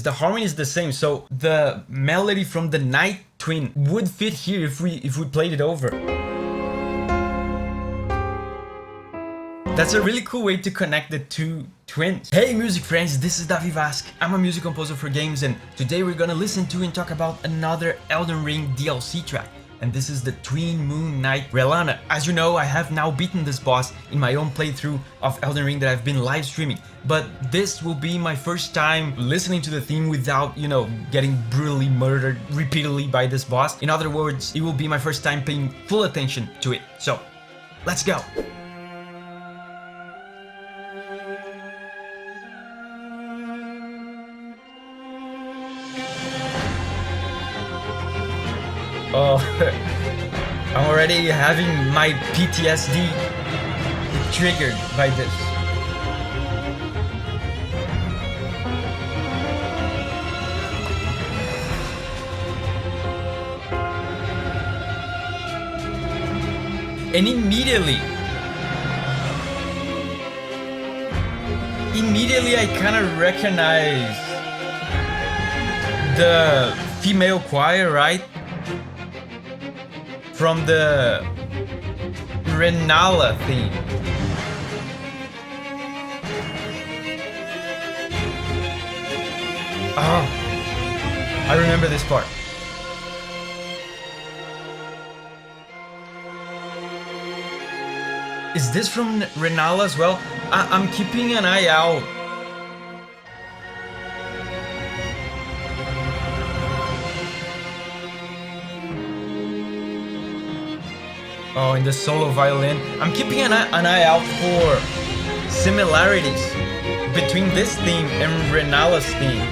The harmony is the same, so the melody from the Night Twin would fit here if we played it over. That's a really cool way to connect the two twins. Hey music friends, this is Davi Vasc. I'm a music composer for games, and today we're gonna listen to and talk about another Elden Ring DLC track. And this is the Twin Moon Night Rellana. As you know, I have now beaten this boss in my own playthrough of Elden Ring that I've been live streaming. But this will be my first time listening to the theme without, getting brutally murdered repeatedly by this boss. In other words, it will be my first time paying full attention to it. So, let's go! Oh, I'm already having my PTSD triggered by this. And immediately I kind of recognize the female choir, right? From the Rellana theme. Oh, I remember this part. Is this from Rellana as well? I'm keeping an eye out. Oh, in the solo violin. I'm keeping an eye out for similarities between this theme and Rellana's theme.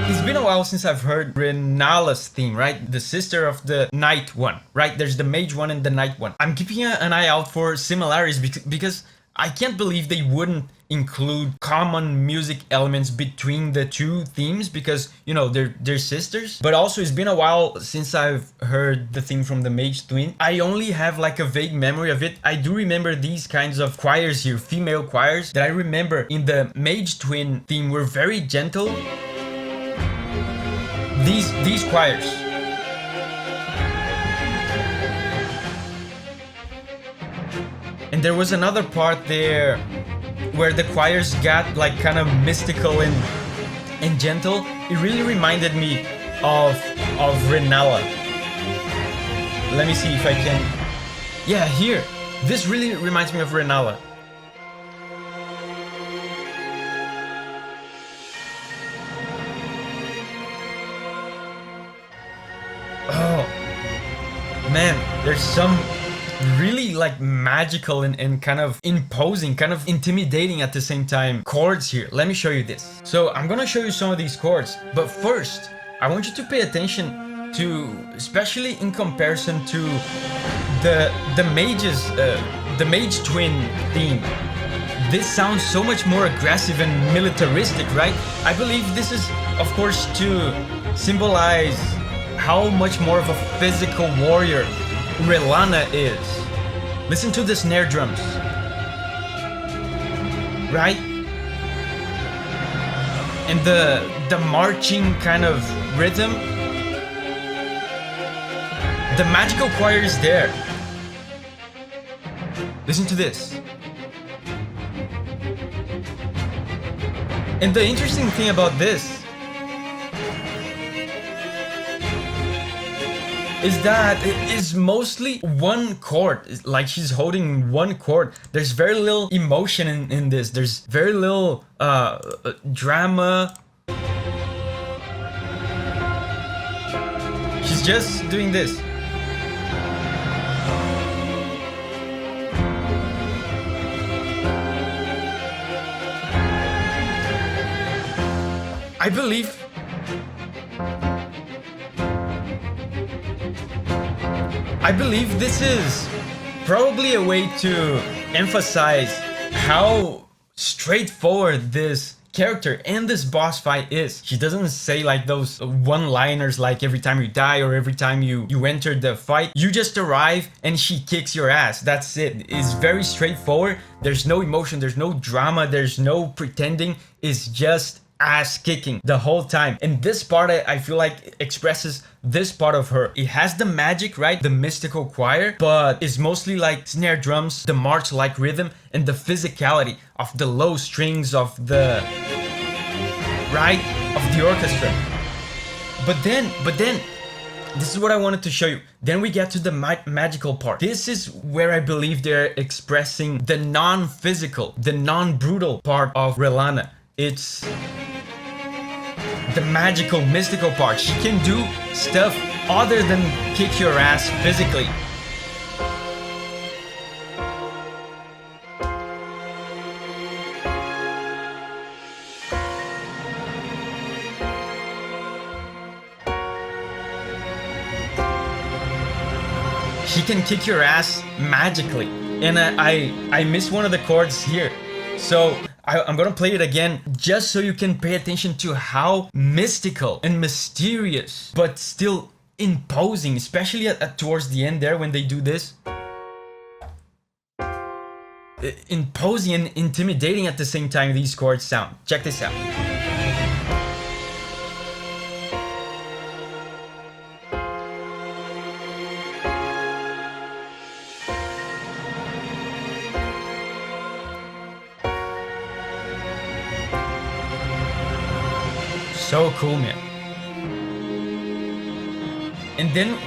It's been a while since I've heard Rellana's theme, right? The sister of the Night one, right? There's the Mage one and the Night one. I'm keeping an eye out for similarities because I can't believe they wouldn't include common music elements between the two themes because, they're sisters. But also, it's been a while since I've heard the theme from the Mage Twin. I only have like a vague memory of it. I do remember these kinds of choirs here, female choirs, that I remember in the Mage Twin theme were very gentle. These choirs. And there was another part there where the choirs got like kind of mystical and gentle. It really reminded me of Rellana. Let me see if I can. Yeah, here. This really reminds me of Rellana. Oh man, there's some really like magical and kind of imposing, kind of intimidating at the same time chords here. Let me show you this. So I'm gonna show you some of these chords, but first I want you to pay attention to, especially in comparison to the Mage Twin theme. This sounds so much more aggressive and militaristic, right? I believe this is, of course, to symbolize how much more of a physical warrior Rellana is. Listen to the snare drums, right? And the marching kind of rhythm. The magical choir is there. Listen to this. And the interesting thing about this is that it is mostly one chord. It's like she's holding one chord. There's very little emotion in this. There's very little drama. She's just doing this. I believe this is probably a way to emphasize how straightforward this character in this boss fight is. She doesn't say like those one-liners like every time you die or every time you enter the fight. You just arrive and she kicks your ass. That's it. It's very straightforward. There's no emotion, there's no drama, there's no pretending. It's just ass kicking the whole time. And this part I feel like expresses this part of her. It has the magic, right? The mystical choir, but it's mostly like snare drums, the march like rhythm, and the physicality of the low strings of the orchestra. But then this is what I wanted to show you. Then we get to the magical part. This is where I believe they're expressing the non-physical, the non-brutal part of Rellana. It's the magical, mystical part. She can do stuff other than kick your ass physically. She can kick your ass magically. And I missed one of the chords here. So I'm gonna play it again just so you can pay attention to how mystical and mysterious, but still imposing, especially towards the end there when they do this. Imposing and intimidating at the same time these chords sound. Check this out. So cool, man. And then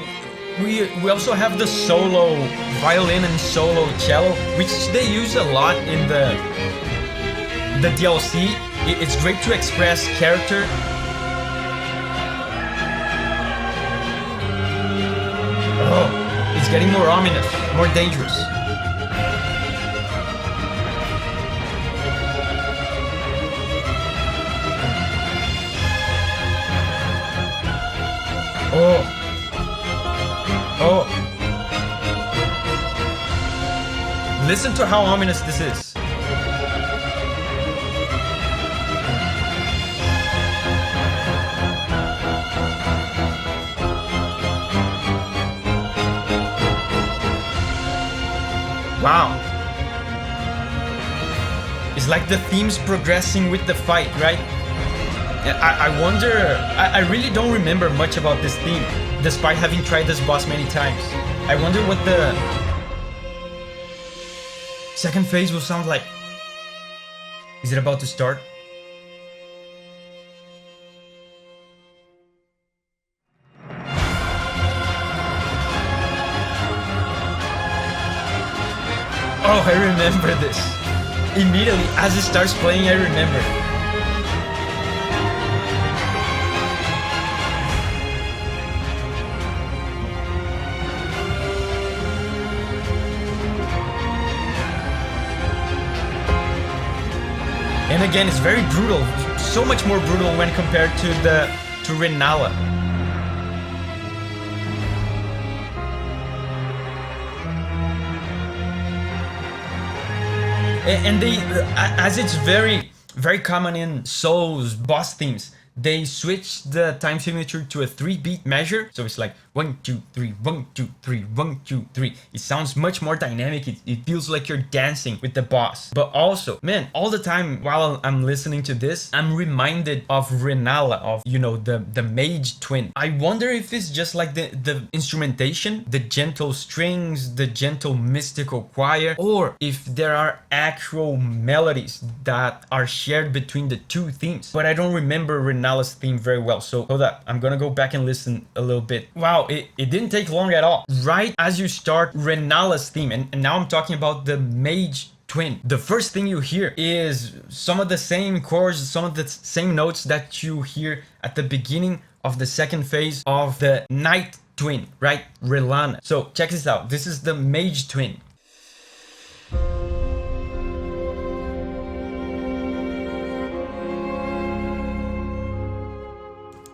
we also have the solo violin and solo cello, which they use a lot in the DLC. It's great to express character. Oh, it's getting more ominous, more dangerous. Oh. Listen to how ominous this is. Wow. It's like the theme's progressing with the fight, right? I wonder, I really don't remember much about this theme, despite having tried this boss many times. I wonder what the second phase will sound like. Is it about to start? Oh, I remember this. Immediately as it starts playing, I remember. And again, it's very brutal, so much more brutal when compared to Rellana. And they, as it's very common in Souls boss themes, they switch the time signature to a 3-beat measure. So it's like 1, 2, 3, 1, 2, 3, 1, 2, 3. It sounds much more dynamic. It feels like you're dancing with the boss. But also, man, all the time while I'm listening to this, I'm reminded of Rellana, of, you know, the mage twin. I wonder if it's just like the instrumentation, the gentle strings, the gentle mystical choir, or if there are actual melodies that are shared between the two themes. But I don't remember Rellana's theme very well, so hold up, I'm gonna go back and listen a little bit. Wow, it didn't take long at all. Right as you start Rellana's theme, and now I'm talking about the mage twin, the first thing you hear is some of the same chords, some of the same notes that you hear at the beginning of the second phase of the night twin, right? Rellana. So check this out. This is the mage twin.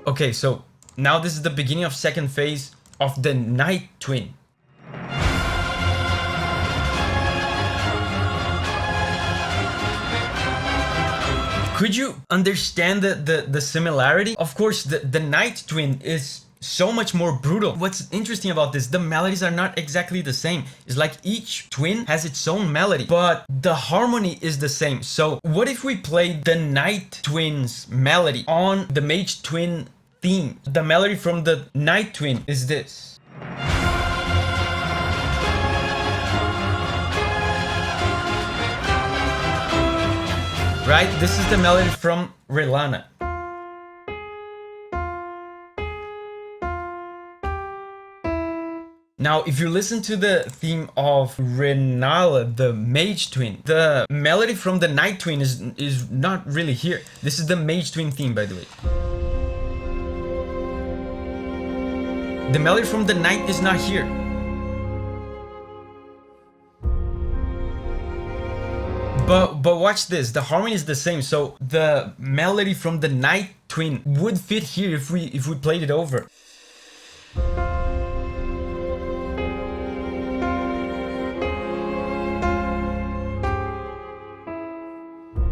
Okay, so now this is the beginning of second phase of the night twin. Could you understand the similarity? Of course, the Night Twin is so much more brutal. What's interesting about this, the melodies are not exactly the same. It's like each twin has its own melody, but the harmony is the same. So what if we played the Night Twin's melody on the Mage Twin theme? The melody from the Night Twin is this. Right? This is the melody from Rellana. Now, if you listen to the theme of Rellana, the Mage Twin, the melody from the Night Twin is not really here. This is the Mage Twin theme, by the way. The melody from the Night is not here. But watch this, the harmony is the same, so the melody from the Night Twin would fit here if we played it over.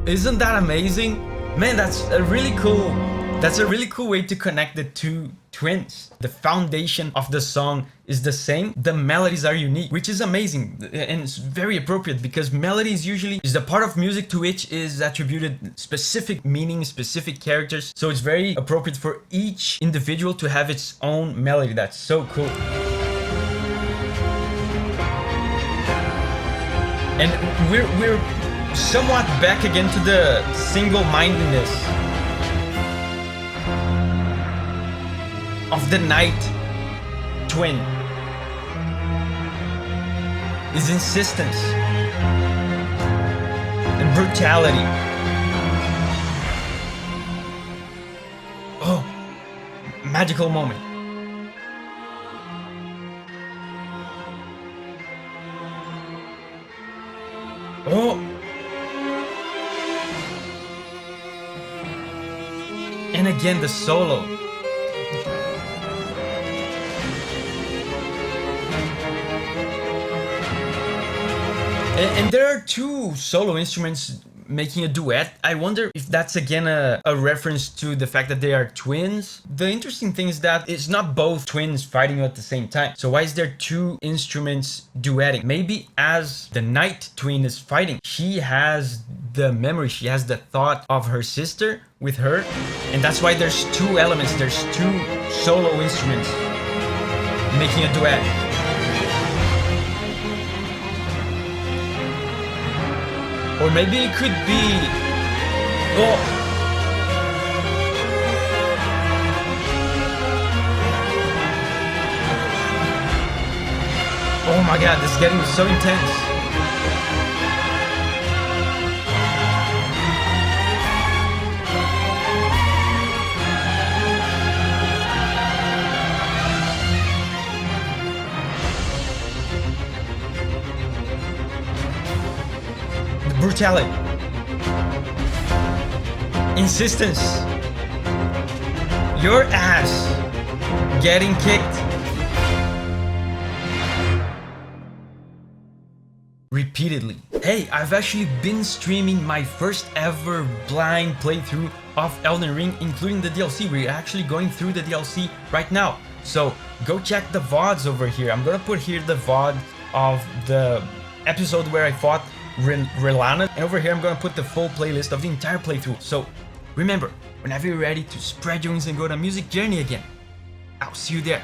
Isn't that amazing? Man, that's a really cool way to connect the two twins. The foundation of the song is the same, the melodies are unique, which is amazing and it's very appropriate because melodies usually is the part of music to which is attributed specific meaning, specific characters. So it's very appropriate for each individual to have its own melody. That's so cool. And we're somewhat back again to the single-mindedness of the Night Twin. His insistence and brutality. Oh, magical moment. Oh. And again, the solo. And there are two solo instruments making a duet. I wonder if that's again a reference to the fact that they are twins. The interesting thing is that it's not both twins fighting at the same time. So why is there two instruments duetting? Maybe as the Night Twin is fighting, she has the memory, she has the thought of her sister with her, and that's why there's two elements, there's two solo instruments making a duet. Or maybe it could be... Oh! Oh my god, this is getting so intense. Brutality, insistence, your ass getting kicked repeatedly. Hey, I've actually been streaming my first ever blind playthrough of Elden Ring, including the DLC. We're actually going through the DLC right now, so go check the VODs over here. I'm gonna put here the VOD of the episode where I fought Rellana, and over here I'm gonna put the full playlist of the entire playthrough. So remember, whenever you're ready to spread your wings and go on a music journey again, I'll see you there.